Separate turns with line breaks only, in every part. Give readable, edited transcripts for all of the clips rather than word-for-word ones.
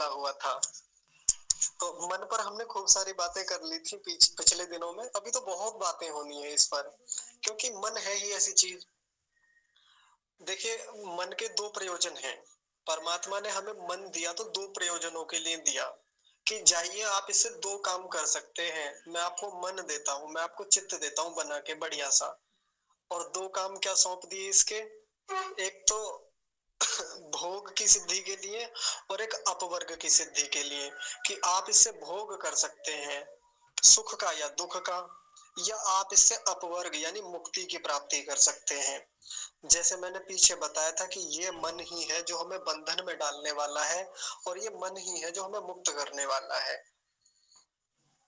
हुआ था। तो मन पर हमने खूब सारी बातें कर ली थी पिछले दिनों में। अभी तो बहुत बातें होनी है इस पर, क्योंकि मन है ही ऐसी चीज। देखिए, मन के दो प्रयोजन हैं। परमात्मा ने हमें मन दिया तो दो प्रयोजनों के लिए दिया कि जाइए आप इससे दो काम कर सकते हैं। मैं आपको मन देता हूँ, मैं आपको चित्त देता हूँ बना के बढ़िया सा। और दो काम क्या सौंप दिए इसके? एक तो भोग की सिद्धि के लिए और एक अपवर्ग की सिद्धि के लिए, कि आप इससे भोग कर सकते हैं सुख का या दुख का, या आप इससे अपवर्ग यानी मुक्ति की प्राप्ति कर सकते हैं। जैसे मैंने पीछे बताया था कि ये मन ही है जो हमें बंधन में डालने वाला है, और ये मन ही है जो हमें मुक्त करने वाला है।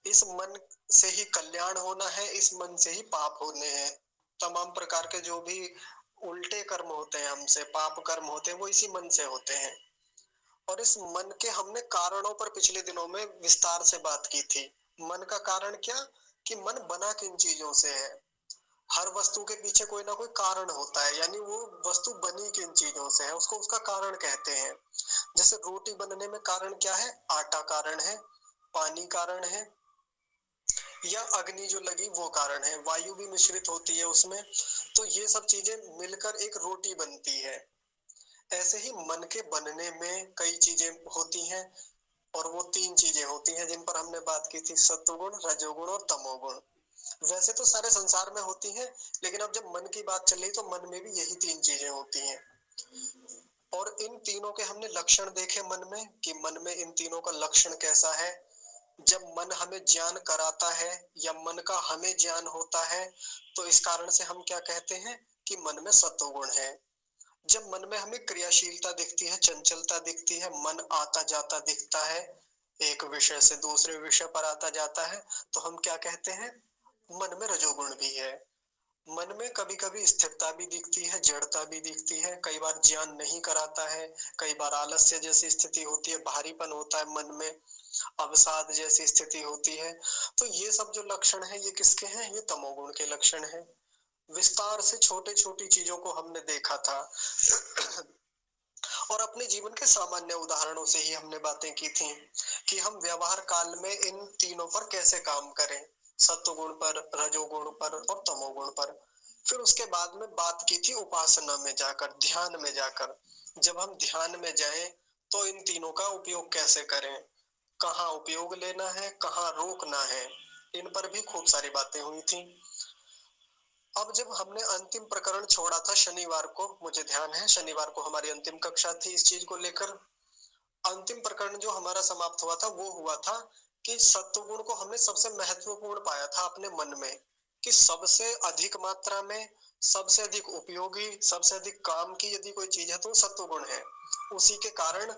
इस मन से ही कल्याण होना है, इस मन से ही पाप होने हैं। तमाम प्रकार के जो भी उल्टे कर्म होते हैं, हमसे पाप कर्म होते हैं, वो इसी मन से होते हैं। और इस मन के हमने कारणों पर पिछले दिनों में विस्तार से बात की थी। मन का कारण क्या? कि मन बना किन चीजों से है। हर वस्तु के पीछे कोई ना कोई कारण होता है, यानी वो वस्तु बनी किन चीजों से है उसको उसका कारण कहते हैं। जैसे रोटी बनने में कारण क्या है? आटा कारण है, पानी कारण है, या अग्नि जो लगी वो कारण है, वायु भी मिश्रित होती है उसमें। तो ये सब चीजें मिलकर एक रोटी बनती है। ऐसे ही मन के बनने में कई चीजें होती हैं, और वो तीन चीजें होती हैं जिन पर हमने बात की थी, सत्वगुण, रजोगुण और तमोगुण। वैसे तो सारे संसार में होती हैं, लेकिन अब जब मन की बात चल रही तो मन में भी यही तीन चीजें होती हैं। और इन तीनों के हमने लक्षण देखे मन में, कि मन में इन तीनों का लक्षण कैसा है। जब मन हमें ज्ञान कराता है या मन का हमें ज्ञान होता है, तो इस कारण से हम क्या कहते हैं कि मन में सत्वगुण है। जब मन में हमें क्रियाशीलता दिखती है, चंचलता दिखती है, मन आता जाता दिखता है, एक विषय से दूसरे विषय पर आता जाता है, तो हम क्या कहते हैं? मन में रजोगुण भी है। मन में कभी कभी स्थिरता भी दिखती है, जड़ता भी दिखती है, कई बार ज्ञान नहीं कराता है, कई बार आलस्य जैसी स्थिति होती है, भारीपन होता है मन में, अवसाद जैसी स्थिति होती है। तो ये सब जो लक्षण है ये किसके हैं? ये तमोगुण के लक्षण हैं। विस्तार से छोटी छोटी चीजों को हमने देखा था। और अपने जीवन के सामान्य उदाहरणों से ही हमने बातें की थी कि हम व्यवहार काल में इन तीनों पर कैसे काम करें, सत्वगुण पर, रजोगुण पर और तमोगुण पर। फिर उसके बाद में बात की थी उपासना में जाकर, ध्यान में जाकर। जब हम ध्यान में जाएं तो इन तीनों का उपयोग कैसे करें, कहाँ उपयोग लेना है, कहाँ रोकना है, इन पर भी खूब सारी बातें हुई थी। अब जब हमने अंतिम प्रकरण छोड़ा था शनिवार को, मुझे ध्यान है शनिवार को हमारी अंतिम कक्षा थी इस चीज को लेकर। अंतिम प्रकरण जो हमारा समाप्त हुआ था वो हुआ था कि सत्वगुण को हमने सबसे महत्वपूर्ण पाया था अपने मन में, कि सबसे अधिक मात्रा में, सबसे अधिक उपयोगी, सबसे अधिक काम की यदि कोई चीज है तो सत्वगुण है। उसी के कारण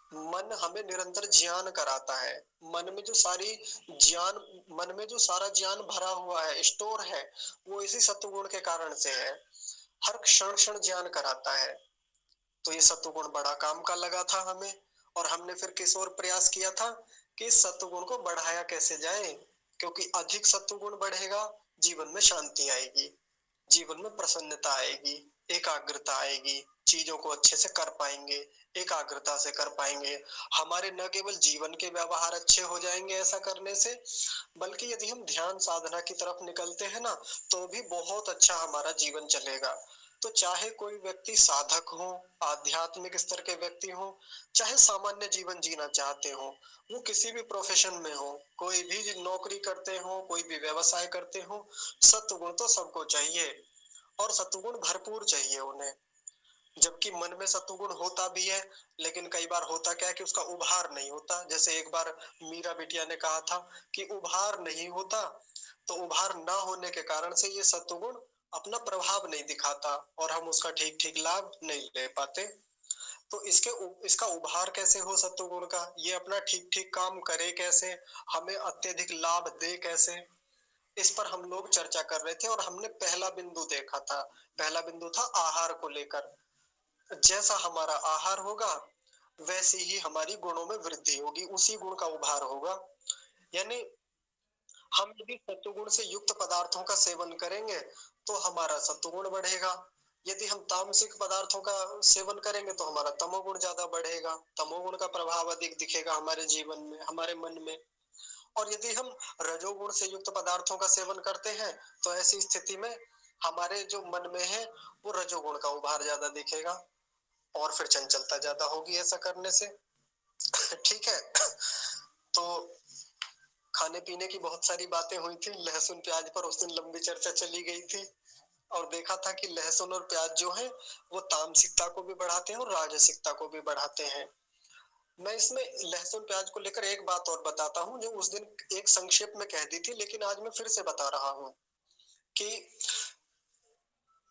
मन हमें निरंतर ज्ञान कराता है। मन में जो सारी ज्ञान मन में जो सारा ज्ञान भरा हुआ है, स्टोर है, वो इसी सत्वगुण के कारण से है। हर क्षण क्षण ज्ञान कराता है। तो ये सत्वगुण बड़ा काम का लगा था हमें। और हमने फिर किस ओर प्रयास किया था कि सत्वगुण को बढ़ाया कैसे जाए, क्योंकि अधिक सत्वगुण बढ़ेगा, जीवन में शांति आएगी, जीवन में प्रसन्नता आएगी, एकाग्रता आएगी, चीजों को अच्छे से कर पाएंगे, एकाग्रता से कर पाएंगे। हमारे न केवल जीवन के व्यवहार अच्छे हो जाएंगे ऐसा करने से, बल्कि यदि हम ध्यान साधना की तरफ निकलते हैं ना, तो भी बहुत अच्छा हमारा जीवन चलेगा। तो चाहे कोई व्यक्ति साधक हो, आध्यात्मिक स्तर के व्यक्ति हो, चाहे सामान्य जीवन जीना चाहते हो, वो किसी भी प्रोफेशन में हो, कोई भी नौकरी करते हो, कोई भी व्यवसाय करते हो, सत्वगुण तो सबको चाहिए, और सत्वगुण भरपूर चाहिए उन्हें। जबकि मन में सत्वगुण होता भी है, लेकिन कई बार होता क्या है कि उसका उभार नहीं होता। जैसे एक बार मीरा बिटिया ने कहा था कि उभार नहीं होता, तो उभार ना होने के कारण से ये सत्वगुण अपना प्रभाव नहीं दिखाता और हम उसका ठीक ठीक लाभ नहीं ले पाते। तो इसका उभार कैसे हो सत्वगुण का, ये अपना ठीक ठीक काम करे कैसे, हमें अत्यधिक लाभ दे कैसे, इस पर हम लोग चर्चा कर रहे थे। और हमने पहला बिंदु देखा था, पहला बिंदु था आहार को लेकर। जैसा हमारा आहार होगा वैसी ही हमारी गुणों में वृद्धि होगी, उसी गुण का उभार होगा। यानी हम यदि सत्वगुण से युक्त पदार्थों का सेवन करेंगे तो हमारा सत्वगुण बढ़ेगा, यदि हम तामसिक पदार्थों का सेवन करेंगे तो हमारा तमोगुण ज्यादा बढ़ेगा, तमोगुण का प्रभाव अधिक दिखेगा हमारे जीवन में, हमारे मन में। और यदि हम रजोगुण से युक्त पदार्थों का सेवन करते हैं तो ऐसी स्थिति में हमारे जो मन में है वो रजोगुण का उभार ज्यादा दिखेगा और फिर चंचलता ज्यादा होगी ऐसा करने से। ठीक है। तो खाने पीने की बहुत सारी बातें हुई थी, लहसुन प्याज पर उस दिन लंबी चर्चा चली गई थी और देखा था कि लहसुन और प्याज जो है वो तामसिकता को भी बढ़ाते हैं और राजसिकता को भी बढ़ाते हैं। मैं इसमें लहसुन प्याज को लेकर एक बात और बताता हूँ जो उस दिन एक संक्षेप में कह दी थी, लेकिन आज मैं फिर से बता रहा हूँ कि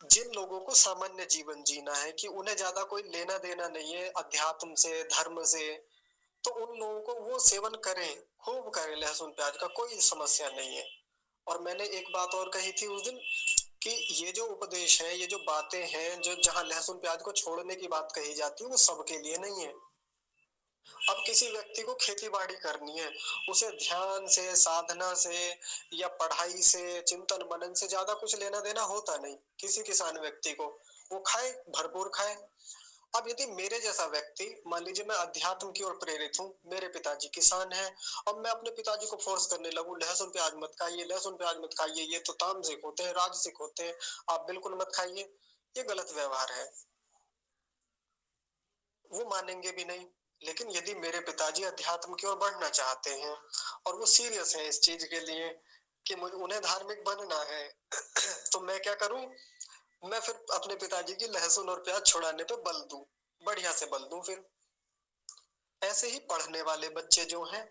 जिन लोगों को सामान्य जीवन जीना है, कि उन्हें ज्यादा कोई लेना देना नहीं है अध्यात्म से, धर्म से, तो उन लोगों को वो सेवन करें, खूब करें लहसुन प्याज का, कोई समस्या नहीं है। और मैंने एक बात और कही थी उस दिन कि ये जो उपदेश है, ये जो बातें हैं, जो जहां लहसुन प्याज को छोड़ने की बात कही जाती है वो सबके लिए नहीं है। अब किसी व्यक्ति को खेती बाड़ी करनी है, उसे ध्यान से, साधना से या पढ़ाई से, चिंतन मनन से ज्यादा कुछ लेना देना होता नहीं किसी किसान व्यक्ति को। वो खाए, भरपूर खाए। अब यदि मेरे जैसा व्यक्ति, मान लीजिए मैं अध्यात्म की ओर प्रेरित हूँ, मेरे पिताजी किसान हैं, अब मैं अपने पिताजी को फोर्स करने लगूं लहसुन प्याज मत खाइए, लहसुन प्याज मत खाइए, ये तो तामसिक होते हैं, राजसिक होते हैं, आप बिल्कुल मत खाइए, ये गलत व्यवहार है। वो मानेंगे भी नहीं। लेकिन यदि मेरे पिताजी अध्यात्म की ओर बढ़ना चाहते हैं और वो सीरियस है इस चीज के लिए कि मुझे उन्हें धार्मिक बनना है तो मैं क्या करूं, मैं फिर अपने पिताजी की लहसुन और प्याज छुड़ाने पे बल दूं, बढ़िया से बल दूं फिर। ऐसे ही पढ़ने वाले बच्चे जो हैं,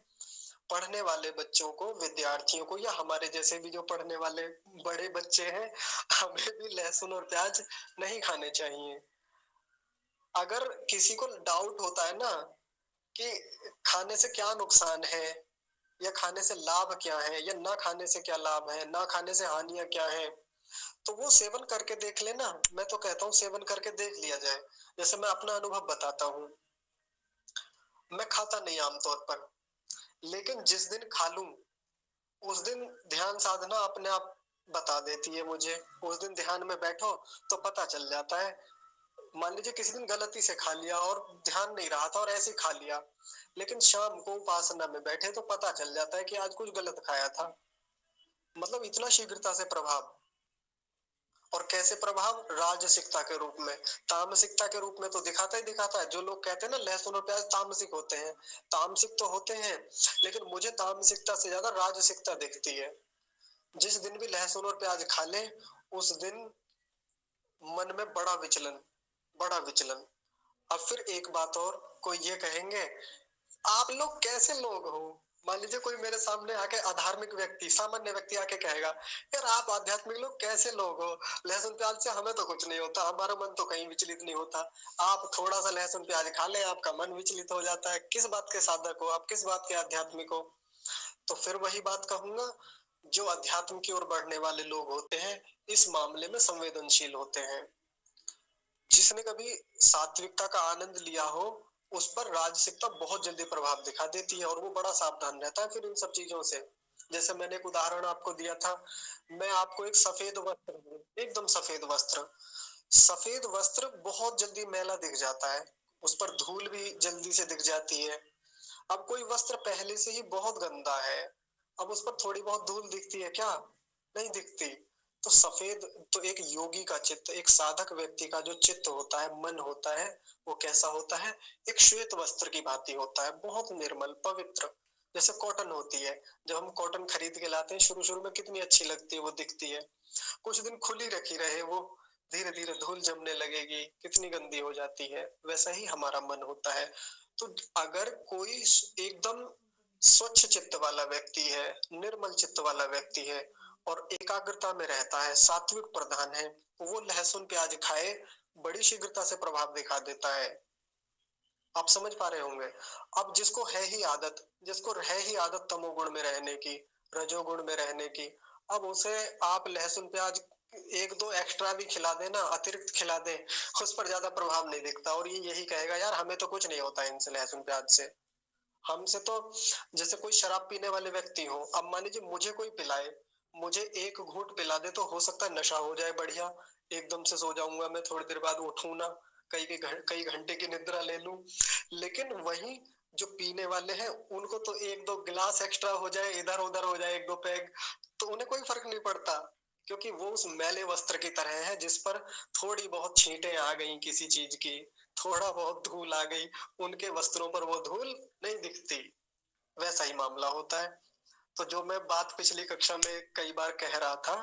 पढ़ने वाले बच्चों को, विद्यार्थियों को, या हमारे जैसे भी जो पढ़ने वाले बड़े बच्चे हैं, हमें भी लहसुन और प्याज नहीं खाने चाहिए। अगर किसी को डाउट होता है ना कि खाने से क्या नुकसान है या खाने से लाभ क्या है या ना खाने से क्या लाभ है, ना खाने से हानियां क्या है, तो वो सेवन करके देख लेना। मैं तो कहता हूँ सेवन करके देख लिया जाए। जैसे मैं अपना अनुभव बताता हूँ, मैं खाता नहीं आमतौर पर, लेकिन जिस दिन खा लूं उस दिन ध्यान साधना अपने आप बता देती है मुझे। उस दिन ध्यान में बैठो तो पता चल जाता है। मान लीजिए किसी दिन गलती से खा लिया और ध्यान नहीं रहा था और ऐसे ही खा लिया, लेकिन शाम को उपासना में बैठे तो पता चल जाता है कि आज कुछ गलत खाया था। मतलब इतना शीघ्रता से प्रभाव। और कैसे प्रभाव, राजसिकता के रूप में। तामसिकता के रूप में तो दिखाता ही दिखाता है। जो लोग कहते हैं ना लहसुन और प्याज तामसिक होते हैं, तामसिक तो होते हैं, लेकिन मुझे तामसिकता से ज्यादा राजसिकता दिखती है। जिस दिन भी लहसुन और प्याज खा ले उस दिन मन में बड़ा विचलन, बड़ा विचलन। अब फिर एक बात और, कोई ये कहेंगे आप लोग कैसे लोग हो। मान लीजिए कोई मेरे सामने आके अधार्मिक व्यक्ति, सामान्य व्यक्ति आके कहेगा यार आप आध्यात्मिक लोग कैसे लोग हो, लहसुन प्याज से हमें तो कुछ नहीं होता, हमारा मन तो कहीं विचलित नहीं होता, आप थोड़ा सा लहसुन प्याज खा ले आपका मन विचलित हो जाता है, किस बात के साधक हो आप, किस बात के आध्यात्मिक हो। तो फिर वही बात कहूंगा, जो अध्यात्म की ओर बढ़ने वाले लोग होते हैं इस मामले में संवेदनशील होते हैं। जिसने कभी सात्विकता का आनंद लिया हो उस पर राजसिकता बहुत जल्दी प्रभाव दिखा देती है और वो बड़ा सावधान रहता है फिर इन सब चीजों से। जैसे मैंने एक उदाहरण आपको दिया था, मैं आपको एक सफेद वस्त्र दूं, एकदम सफेद वस्त्र, सफेद वस्त्र बहुत जल्दी मैला दिख जाता है, उस पर धूल भी जल्दी से दिख जाती है। अब कोई वस्त्र पहले से ही बहुत गंदा है, अब उस पर थोड़ी बहुत धूल दिखती है क्या, नहीं दिखती। तो सफेद, तो एक योगी का चित्त, एक साधक व्यक्ति का जो चित्त होता है, मन होता है, वो कैसा होता है, एक श्वेत वस्त्र की भांति होता है, बहुत निर्मल पवित्र। जैसे कॉटन होती है, जब हम कॉटन खरीद के लाते हैं शुरू शुरू में कितनी अच्छी लगती है, वो दिखती है, कुछ दिन खुली रखी रहे वो धीरे धीरे धूल जमने लगेगी, कितनी गंदी हो जाती है। वैसा ही हमारा मन होता है। तो अगर कोई एकदम स्वच्छ चित्त वाला व्यक्ति है, निर्मल चित्त वाला व्यक्ति है और एकाग्रता में रहता है, सात्विक प्रधान है, वो लहसुन प्याज खाए बड़ी शीघ्रता से प्रभाव दिखा देता है। आप समझ पा रहे होंगे। अब जिसको है ही आदत, जिसको है ही आदत तमोगुण में रहने की, रजोगुण में रहने की, अब उसे आप लहसुन प्याज एक दो एक्स्ट्रा भी खिला देना, अतिरिक्त खिला दे, उस पर ज्यादा प्रभाव नहीं दिखता और ये यही कहेगा यार हमें तो कुछ नहीं होता इनसे, लहसुन प्याज से हमसे तो। जैसे कोई शराब पीने वाले व्यक्ति हो, अब मान लीजिए मुझे कोई पिलाए, मुझे एक घूंट पिला दे तो हो सकता है नशा हो जाए बढ़िया, एकदम से सो जाऊंगा मैं, थोड़ी देर बाद उठूं ना, कई घंटे की निद्रा ले लूं। लेकिन वही जो पीने वाले हैं, उनको तो एक दो गिलास एक्स्ट्रा हो जाए, इधर उधर हो जाए एक दो पैग, तो उन्हें कोई फर्क नहीं पड़ता, क्योंकि वो उस मैले वस्त्र की तरह है जिस पर थोड़ी बहुत छींटें आ गई किसी चीज की, थोड़ा बहुत धूल आ गई, उनके वस्त्रों पर वो धूल नहीं दिखती। वैसा ही मामला होता है। तो जो मैं बात पिछली कक्षा में कई बार कह रहा था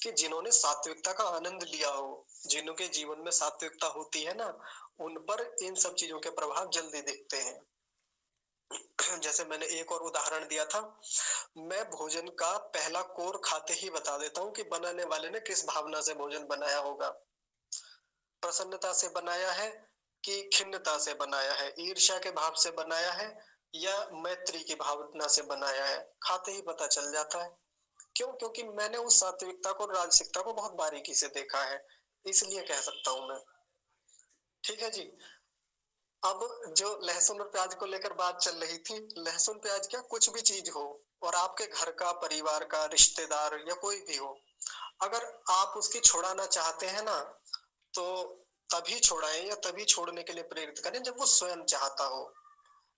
कि जिन्होंने सात्विकता का आनंद लिया हो, जिनके जीवन में सात्विकता होती है ना, उन पर इन सब चीजों के प्रभाव जल्दी दिखते हैं। जैसे मैंने एक और उदाहरण दिया था, मैं भोजन का पहला कोर खाते ही बता देता हूँ कि बनाने वाले ने किस भावना से भोजन बनाया होगा। प्रसन्नता से बनाया है कि खिन्नता से बनाया है, ईर्ष्या के भाव से बनाया है या मैत्री की भावना से बनाया है, खाते ही पता चल जाता है। क्यों? क्योंकि मैंने उस सात्विकता को, राजसिकता को बहुत बारीकी से देखा है, इसलिए कह सकता हूं मैं। ठीक है जी। अब जो लहसुन और प्याज को लेकर बात चल रही थी, लहसुन प्याज क्या, कुछ भी चीज हो, और आपके घर का, परिवार का, रिश्तेदार या कोई भी हो, अगर आप उसकी छुड़ाना चाहते हैं ना, तो तभी छुड़ाएं या तभी छोड़ने के लिए प्रेरित करें जब वो स्वयं चाहता हो।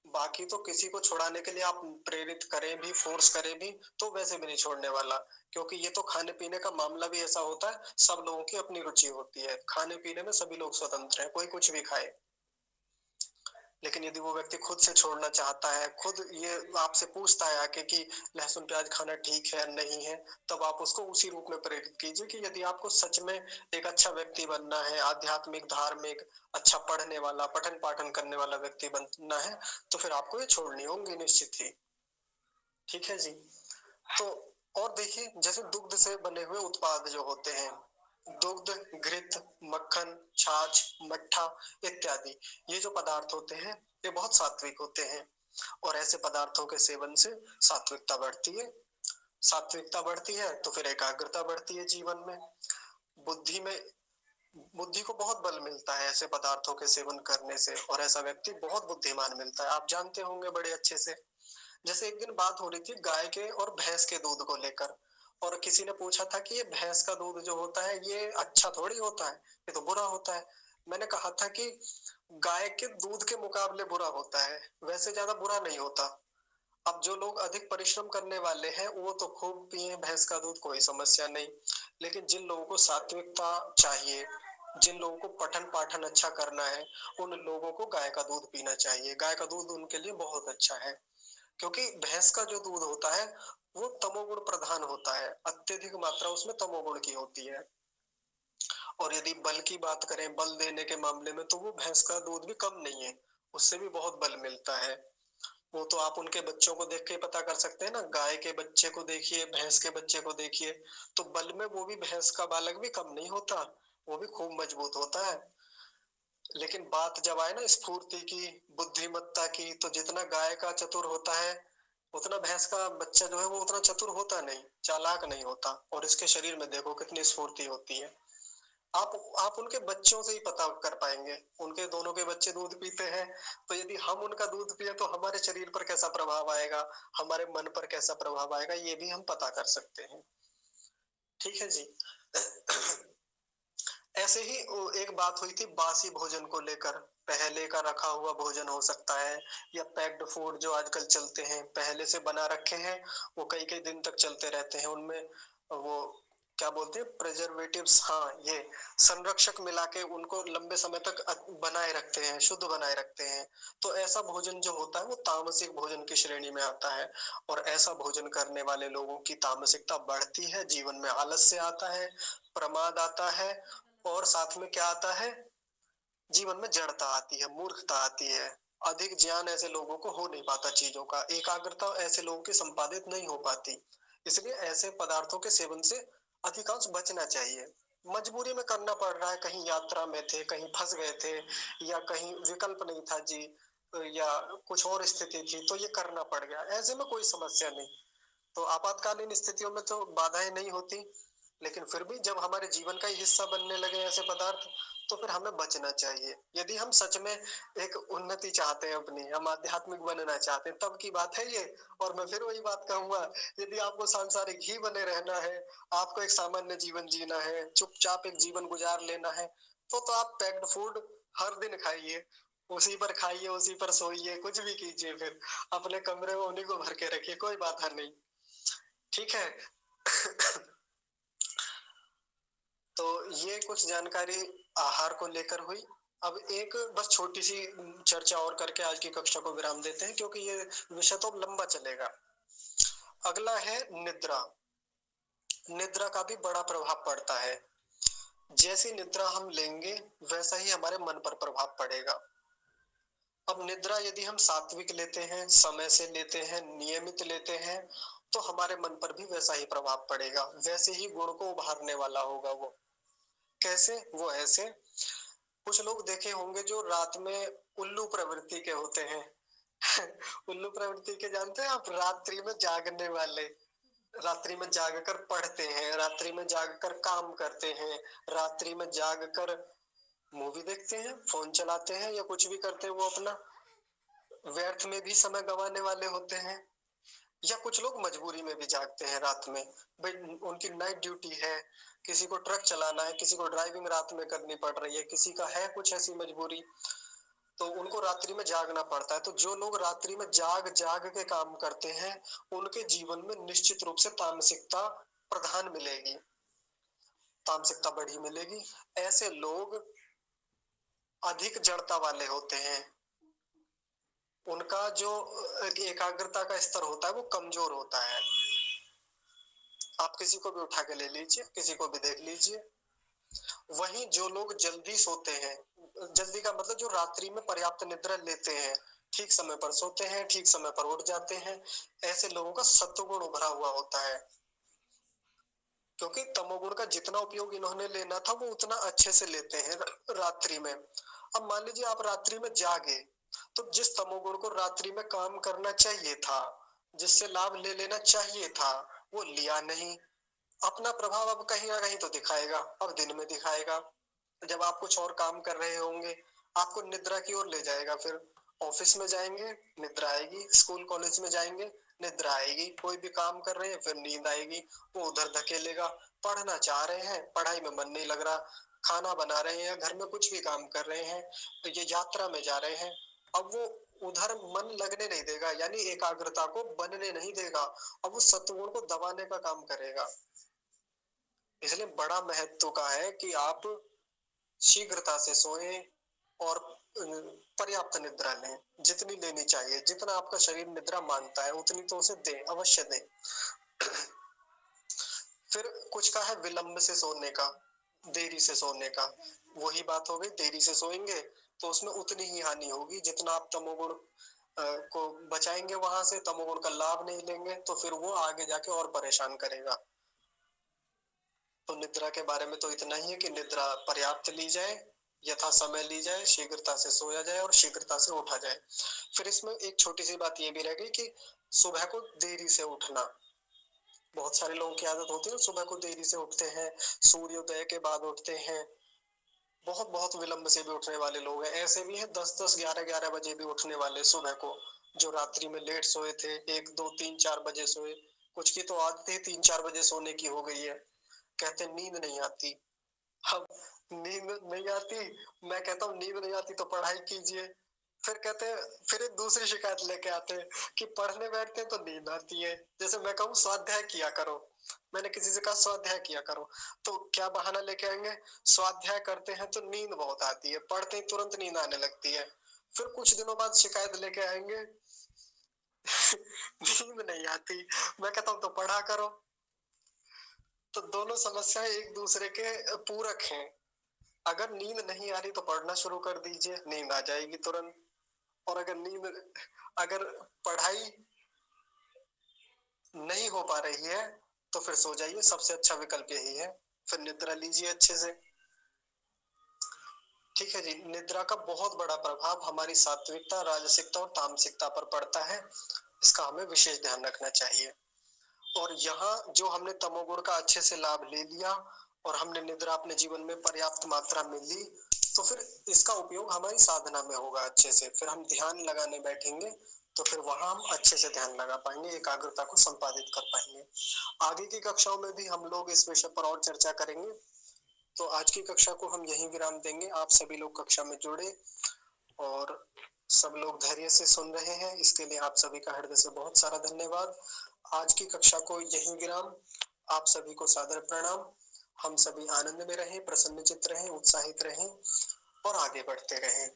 बाकी तो किसी को छुड़ाने के लिए आप प्रेरित करें भी, फोर्स करें भी, तो वैसे भी नहीं छोड़ने वाला। क्योंकि ये तो खाने पीने का मामला भी ऐसा होता है, सब लोगों की अपनी रुचि होती है, खाने पीने में सभी लोग स्वतंत्र हैं, कोई कुछ भी खाए। लेकिन यदि वो व्यक्ति खुद से छोड़ना चाहता है, खुद ये आपसे पूछता है आके कि लहसुन प्याज खाना ठीक है नहीं है, तब आप उसको उसी रूप में प्रेरित कीजिए कि यदि आपको सच में एक अच्छा व्यक्ति बनना है, आध्यात्मिक, धार्मिक, अच्छा पढ़ने वाला, पठन पाठन करने वाला व्यक्ति बनना है, तो फिर आपको ये छोड़नी होंगी निश्चित ही। ठीक है जी। तो और देखिए, जैसे दुग्ध से बने हुए उत्पाद जो होते हैं, दुग्ध, घृत, मक्खन, छाछ, मट्ठा इत्यादि, ये जो पदार्थ होते हैं, ये बहुत सात्विक होते हैं। और ऐसे पदार्थों के सेवन से सात्विकता बढ़ती है। सात्विकता बढ़ती है तो फिर एकाग्रता बढ़ती है जीवन में, बुद्धि में, बुद्धि को बहुत बल मिलता है ऐसे पदार्थों के सेवन करने से, और ऐसा व्यक्ति बहुत बुद्धिमान मिलता है, आप जानते होंगे बड़े अच्छे से। जैसे एक दिन बात हो रही थी गाय के और भैंस के दूध को लेकर, और किसी ने पूछा था कि ये भैंस का दूध जो होता है ये अच्छा थोड़ी होता है, ये तो बुरा होता है। मैंने कहा था कि गाय के दूध के मुकाबले बुरा होता है, वैसे ज्यादा बुरा नहीं होता। अब जो लोग अधिक परिश्रम करने वाले हैं वो तो खूब पिए भैंस का दूध, कोई समस्या नहीं। लेकिन जिन लोगों को सात्विकता चाहिए, जिन लोगों को पठन पाठन अच्छा करना है, उन लोगों को गाय का दूध पीना चाहिए। गाय का दूध उनके लिए बहुत अच्छा है, क्योंकि भैंस का जो दूध होता है वो तमोगुण प्रधान होता है, अत्यधिक मात्रा उसमें तमोगुण की होती है। और यदि बल की बात करें, बल देने के मामले में, तो वो भैंस का दूध भी कम नहीं है, उससे भी बहुत बल मिलता है। वो तो आप उनके बच्चों को देख के पता कर सकते हैं ना, गाय के बच्चे को देखिए, भैंस के बच्चे को देखिए, तो बल में वो भी भैंस का बालक भी कम नहीं होता, वो भी खूब मजबूत होता है। लेकिन बात जब आए ना स्फूर्ति की, बुद्धिमत्ता की, तो जितना गाय का चतुर होता है, उतना भैंस का बच्चा जो है वो उतना चतुर होता नहीं, चालाक नहीं होता। और इसके शरीर में देखो कितनी स्फूर्ति होती है। आप उनके बच्चों से ही पता कर पाएंगे, उनके दोनों के बच्चे दूध पीते हैं, तो यदि हम उनका दूध पिए तो हमारे शरीर पर कैसा प्रभाव आएगा, हमारे मन पर कैसा प्रभाव आएगा, ये भी हम पता कर सकते हैं। ठीक है जी। ऐसे ही एक बात हुई थी बासी भोजन को लेकर, पहले का रखा हुआ भोजन हो सकता है, या पैक्ड फूड जो आजकल चलते हैं, पहले से बना रखे हैं, वो कई कई दिन तक चलते रहते हैं, उनमें वो क्या बोलते हैं, प्रिजर्वेटिव्स, हाँ, ये संरक्षक मिला के उनको लंबे समय तक बनाए रखते हैं, शुद्ध बनाए रखते हैं। तो ऐसा भोजन जो होता है वो तामसिक भोजन की श्रेणी में आता है। और ऐसा भोजन करने वाले लोगों की तामसिकता बढ़ती है, जीवन में आलस्य आता है, प्रमाद आता है, और साथ में क्या आता है, जीवन में जड़ता आती है, मूर्खता आती है। अधिक ज्ञान ऐसे लोगों को हो नहीं पाता, चीजों का एकाग्रता ऐसे लोगों की संपादित नहीं हो पाती। इसलिए ऐसे पदार्थों के सेवन से अधिकांश बचना चाहिए। मजबूरी में करना पड़ रहा है, कहीं यात्रा में थे, कहीं फंस गए थे, या कहीं विकल्प नहीं था जी, या कुछ और स्थिति थी तो ये करना पड़ गया, ऐसे में कोई समस्या नहीं। तो आपातकालीन स्थितियों में तो बाधाएं नहीं होती, लेकिन फिर भी जब हमारे जीवन का ही हिस्सा बनने लगे ऐसे पदार्थ, तो फिर हमें बचना चाहिए। यदि हम सच में एक उन्नति चाहते हैं अपनी, हम आध्यात्मिक बनना चाहते हैं, तब की बात है ये। और मैं फिर वही बात कहूंगा, यदि आपको सांसारिक ही बने रहना है, आपको एक सामान्य जीवन जीना है, चुपचाप एक जीवन गुजार लेना है, तो आप पैक्ड फूड हर दिन खाइए, उसी पर खाइए, उसी पर सोइए, कुछ भी कीजिए, फिर अपने कमरे में उन्हीं को भर के रखिए, कोई बात है नहीं। ठीक है। तो ये कुछ जानकारी आहार को लेकर हुई। अब एक बस छोटी सी चर्चा और करके आज की कक्षा को विराम देते हैं, क्योंकि ये विषय तो लंबा चलेगा। अगला है निद्रा। निद्रा का भी बड़ा प्रभाव पड़ता है। जैसी निद्रा हम लेंगे, वैसा ही हमारे मन पर प्रभाव पड़ेगा। अब निद्रा यदि हम सात्विक लेते हैं, समय से लेते हैं, नियमित लेते हैं, तो हमारे मन पर भी वैसा ही प्रभाव पड़ेगा, वैसे ही गुण को उभारने वाला होगा वो। कैसे? वो ऐसे, कुछ लोग देखे होंगे जो रात में उल्लू प्रवृत्ति के होते हैं। उल्लू प्रवृत्ति के जानते हैं आप? रात्रि में जागने वाले, रात्रि में जागकर पढ़ते हैं, रात्रि में जागकर काम करते हैं, रात्रि में जागकर मूवी देखते हैं, फोन चलाते हैं, या कुछ भी करते हैं, वो अपना व्यर्थ में भी समय गंवाने वाले होते हैं। या कुछ लोग मजबूरी में भी जागते हैं रात में, भाई उनकी नाइट ड्यूटी है, किसी को ट्रक चलाना है, किसी को ड्राइविंग रात में करनी पड़ रही है, किसी का है कुछ ऐसी मजबूरी, तो उनको रात्रि में जागना पड़ता है। तो जो लोग रात्रि में जाग जाग के काम करते हैं, उनके जीवन में निश्चित रूप से तामसिकता प्रधान मिलेगी, तामसिकता बढ़ी मिलेगी। ऐसे लोग अधिक जड़ता वाले होते हैं, उनका जो एकाग्रता का स्तर होता है वो कमजोर होता है। आप किसी को भी उठा के ले लीजिए, किसी को भी देख लीजिए। वहीं जो लोग जल्दी सोते हैं, जल्दी का मतलब जो रात्रि में पर्याप्त निद्रा लेते हैं, ठीक समय पर सोते हैं, ठीक समय पर उठ जाते हैं, ऐसे लोगों का सत्वगुण उभरा हुआ होता है। क्योंकि तमोगुण का जितना उपयोग इन्होंने लेना था, वो उतना अच्छे से लेते हैं रात्रि में। अब मान लीजिए आप रात्रि में जागे, तो जिस तमोगुण को रात्रि में काम करना चाहिए था, जिससे लाभ ले लेना चाहिए था, वो लिया नहीं। अपना प्रभाव अब कहीं ना कहीं तो दिखाएगा, अब दिन में दिखाएगा। जब आप कुछ और काम कर रहे होंगे, आपको निद्रा की ओर ले जाएगा। फिर ऑफिस में जाएंगे, निद्रा आएगी, स्कूल कॉलेज में जाएंगे, निद्रा आएगी, कोई भी काम कर रहे हैं, फिर नींद आएगी, वो उधर धकेलेगा। पढ़ना चाह रहे हैं, पढ़ाई में मन नहीं लग रहा, खाना बना रहे हैं, घर में कुछ भी काम कर रहे हैं, तो ये यात्रा में जा रहे हैं, अब वो उधर मन लगने नहीं देगा, यानी एकाग्रता को बनने नहीं देगा, अब वो सत्वगुण को दबाने का काम करेगा। इसलिए बड़ा महत्व का है कि आप शीघ्रता से सोएं और पर्याप्त निद्रा लें, जितनी लेनी चाहिए, जितना आपका शरीर निद्रा मांगता है उतनी तो उसे दें, अवश्य दें। फिर कुछ का है विलंब से सोने का, देरी से सोने का। वही बात हो गई, देरी से सोएंगे तो उसमें उतनी ही हानि होगी जितना आप तमोगुण को बचाएंगे, वहां से तमोगुण का लाभ नहीं लेंगे तो फिर वो आगे जाके और परेशान करेगा। तो निद्रा के बारे में तो इतना ही है कि निद्रा पर्याप्त ली जाए, यथा समय ली जाए, शीघ्रता से सोया जाए और शीघ्रता से उठा जाए। फिर इसमें एक छोटी सी बात ये भी रह गई कि सुबह को देरी से उठना। बहुत सारे लोगों की आदत होती है ना, सुबह को देरी से उठते हैं, सूर्योदय के बाद उठते हैं, बहुत बहुत विलंब से भी उठने वाले लोग हैं। ऐसे भी हैं 10-10, 11-11 बजे भी उठने वाले सुबह को, जो रात्रि में लेट सोए थे, 1, 2, 3, 4 बजे सोए। कुछ की तो आदत ही 3-4 बजे सोने की हो गई है, कहते नींद नहीं आती। अब नींद नहीं आती, मैं कहता हूँ नींद नहीं आती तो पढ़ाई कीजिए। फिर कहते हैं, फिर एक दूसरी शिकायत लेके आते हैं कि पढ़ने बैठते हैं तो नींद आती है। जैसे मैं कहूँ स्वाध्याय किया करो, मैंने किसी से कहा स्वाध्याय किया करो, तो क्या बहाना लेके आएंगे, स्वाध्याय करते हैं तो नींद बहुत आती है, पढ़ते ही तुरंत नींद आने लगती है। फिर कुछ दिनों बाद शिकायत लेके आएंगे नींद नहीं आती, मैं कहता हूँ तो पढ़ा करो। तो दोनों समस्याएं एक दूसरे के पूरक हैं। अगर नींद नहीं आ रही तो पढ़ना शुरू कर दीजिए, नींद आ जाएगी तुरंत। और अगर पढ़ाई नहीं हो पा रही है तो फिर सो जाइए, सबसे अच्छा विकल्प यही है। फिर निद्रा लीजिए अच्छे से। ठीक है जी, निद्रा का बहुत बड़ा प्रभाव हमारी सात्विकता, राजसिकता और तामसिकता पर पड़ता है, इसका हमें विशेष ध्यान रखना चाहिए। और यहाँ जो हमने तमोगुण का अच्छे से लाभ ले लिया और हमने निद्रा अपने जीवन में पर्याप्त मात्रा में ली, तो फिर इसका उपयोग हमारी साधना में होगा अच्छे से। फिर हम ध्यान लगाने बैठेंगे तो फिर वहां हम अच्छे से ध्यान लगा पाएंगे, एकाग्रता को संपादित कर पाएंगे। आगे की कक्षाओं में भी हम लोग इस विषय पर और चर्चा करेंगे। तो आज की कक्षा को हम यहीं विराम देंगे। आप सभी लोग कक्षा में जुड़े और सब लोग धैर्य से सुन रहे हैं, इसके लिए आप सभी का हृदय से बहुत सारा धन्यवाद। आज की कक्षा को यहीं विराम। आप सभी को सादर प्रणाम। हम सभी आनंद में रहें, प्रसन्नचित्त रहें, उत्साहित रहें और आगे बढ़ते रहें।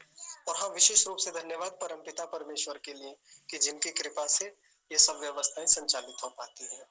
और हाँ, विशेष रूप से धन्यवाद परमपिता परमेश्वर के लिए कि जिनकी कृपा से ये सब व्यवस्थाएं संचालित हो पाती हैं।